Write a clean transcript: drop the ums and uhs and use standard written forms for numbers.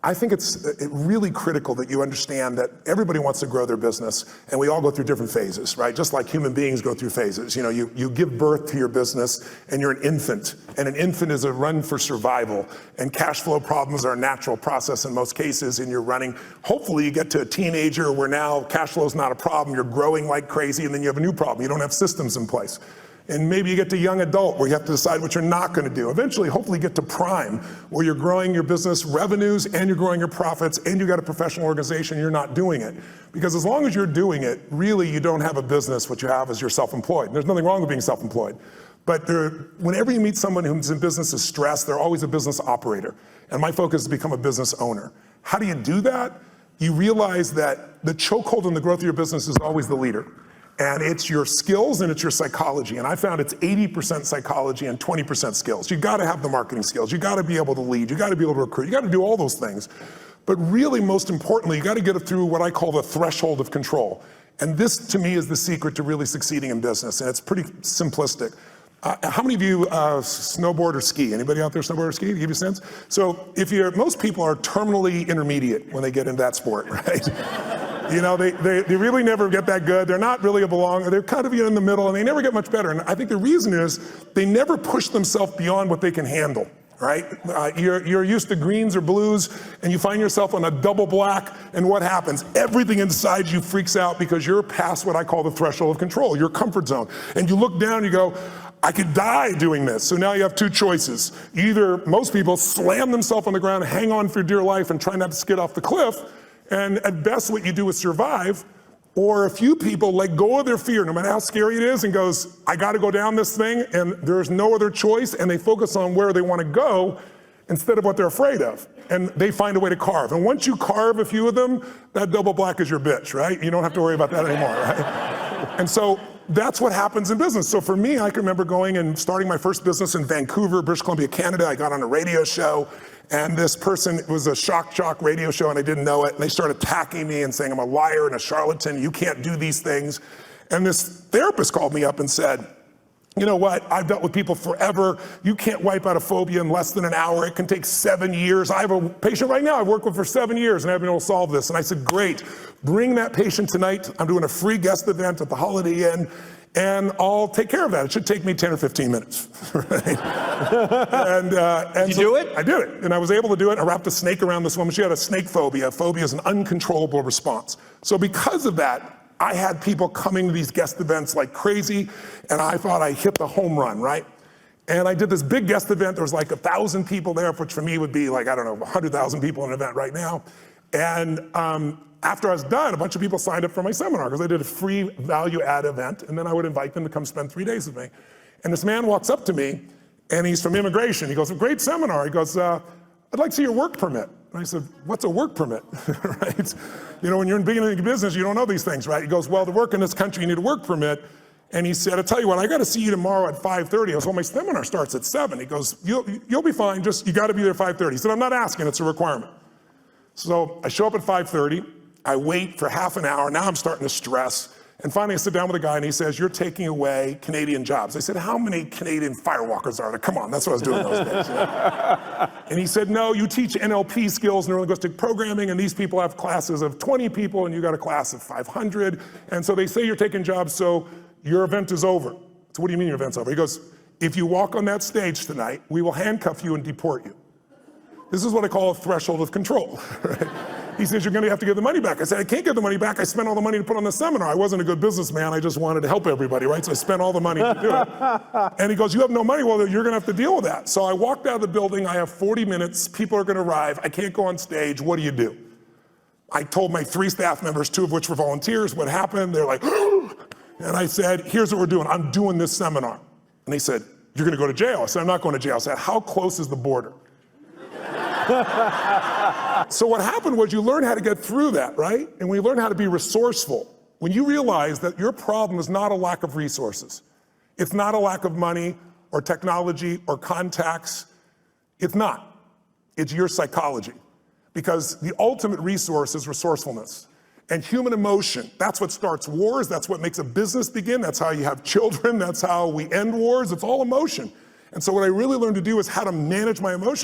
I think it's really critical that you understand that everybody wants to grow their business, and we all go through different phases, right? Just like human beings go through phases. You know, you give birth to your business, and you're an infant, and an infant is a run for survival, and cash flow problems are a natural process in most cases, and you're running. Hopefully you get to a teenager where now cash flow is not a problem, you're growing like crazy, and then you have a new problem. You don't have systems in place. And maybe you get to young adult where you have to decide what you're not going to do. Eventually, hopefully, you get to prime where you're growing your business revenues and you're growing your profits and you got a professional organization, you're not doing it. Because as long as you're doing it, really you don't have a business. What you have is you're self-employed. There's nothing wrong with being self-employed. But whenever you meet someone who's in business is stressed, they're always a business operator. And my focus is to become a business owner. How do you do that? You realize that the chokehold in the growth of your business is always the leader. And it's your skills and it's your psychology. And I found it's 80% psychology and 20% skills. You gotta have the marketing skills. You gotta be able to lead. You gotta be able to recruit. You gotta do all those things. But really, most importantly, you gotta get it through what I call the threshold of control. And this, to me, is the secret to really succeeding in business. And it's pretty simplistic. How many of you snowboard or ski? Anybody out there snowboard or ski? To give you a sense? So most people are terminally intermediate when they get into that sport, right? You know, they really never get that good. They're not really a belonger. They're kind of in the middle, and they never get much better. And I think the reason is they never push themselves beyond what they can handle, right? You're used to greens or blues, and you find yourself on a double black, and what happens? Everything inside you freaks out because you're past what I call the threshold of control, your comfort zone. And you look down and you go, I could die doing this. So now you have two choices. Either most people slam themselves on the ground, hang on for dear life, and try not to skid off the cliff, and at best what you do is survive, or a few people let go of their fear, no matter how scary it is, and goes, I gotta go down this thing, and there's no other choice, and they focus on where they wanna go instead of what they're afraid of. And they find a way to carve. And once you carve a few of them, that double black is your bitch, right? You don't have to worry about that anymore, right? And so that's what happens in business. So for me, I can remember going and starting my first business in Vancouver, British Columbia, Canada. I got on a radio show, and this person, it was a shock jock radio show, and I didn't know it, and they started attacking me and saying I'm a liar and a charlatan, you can't do these things. And this therapist called me up and said, you know what, I've dealt with people forever. You can't wipe out a phobia in less than an hour. It can take 7 years. I have a patient right now I've worked with for 7 years and I haven't been able to solve this. And I said, great, bring that patient tonight. I'm doing a free guest event at the Holiday Inn, and I'll take care of that. It should take me 10 or 15 minutes, right? and you do it? I did it, and I was able to do it. I wrapped a snake around this woman. She had a snake phobia. Phobia is an uncontrollable response. So because of that, I had people coming to these guest events like crazy, and I thought I hit the home run, right? And I did this big guest event. There was like 1,000 people there, which for me would be like, I don't know, 100,000 people in an event right now. And after I was done, a bunch of people signed up for my seminar because I did a free value-add event, and then I would invite them to come spend 3 days with me. And this man walks up to me, and he's from immigration. He goes, a great seminar. He goes, I'd like to see your work permit. And I said, what's a work permit, right? You know, when you're in beginning of business, you don't know these things, right? He goes, well, to work in this country, you need a work permit. And he said, I'll tell you what, I got to see you tomorrow at 5:30. I goes, well, my seminar starts at 7. He goes, you'll be fine, just, you got to be there at 5:30. He said, I'm not asking, it's a requirement. So I show up at 5:30. I wait for half an hour. Now I'm starting to stress. And finally, I sit down with a guy, and he says, you're taking away Canadian jobs. I said, how many Canadian firewalkers are there? Come on, that's what I was doing those days. And he said, no, you teach NLP skills, neuro-linguistic programming, and these people have classes of 20 people, and you got a class of 500. And so they say you're taking jobs, so your event is over. So what do you mean your event's over? He goes, if you walk on that stage tonight, we will handcuff you and deport you. This is what I call a threshold of control, right? He says, you're gonna have to give the money back. I said, I can't give the money back. I spent all the money to put on the seminar. I wasn't a good businessman. I just wanted to help everybody, right? So I spent all the money to do it. And he goes, you have no money? Well, you're gonna have to deal with that. So I walked out of the building. I have 40 minutes. People are gonna arrive. I can't go on stage. What do? I told my 3 staff members, 2 of which were volunteers, what happened. They're like, and I said, here's what we're doing. I'm doing this seminar. And they said, you're gonna go to jail. I said, I'm not going to jail. I said, how close is the border? So what happened was you learn how to get through that, right? And when you learn how to be resourceful, when you realize that your problem is not a lack of resources, it's not a lack of money or technology or contacts, it's not. It's your psychology. Because the ultimate resource is resourcefulness. And human emotion, that's what starts wars, that's what makes a business begin, that's how you have children, that's how we end wars, it's all emotion. And so what I really learned to do is how to manage my emotions.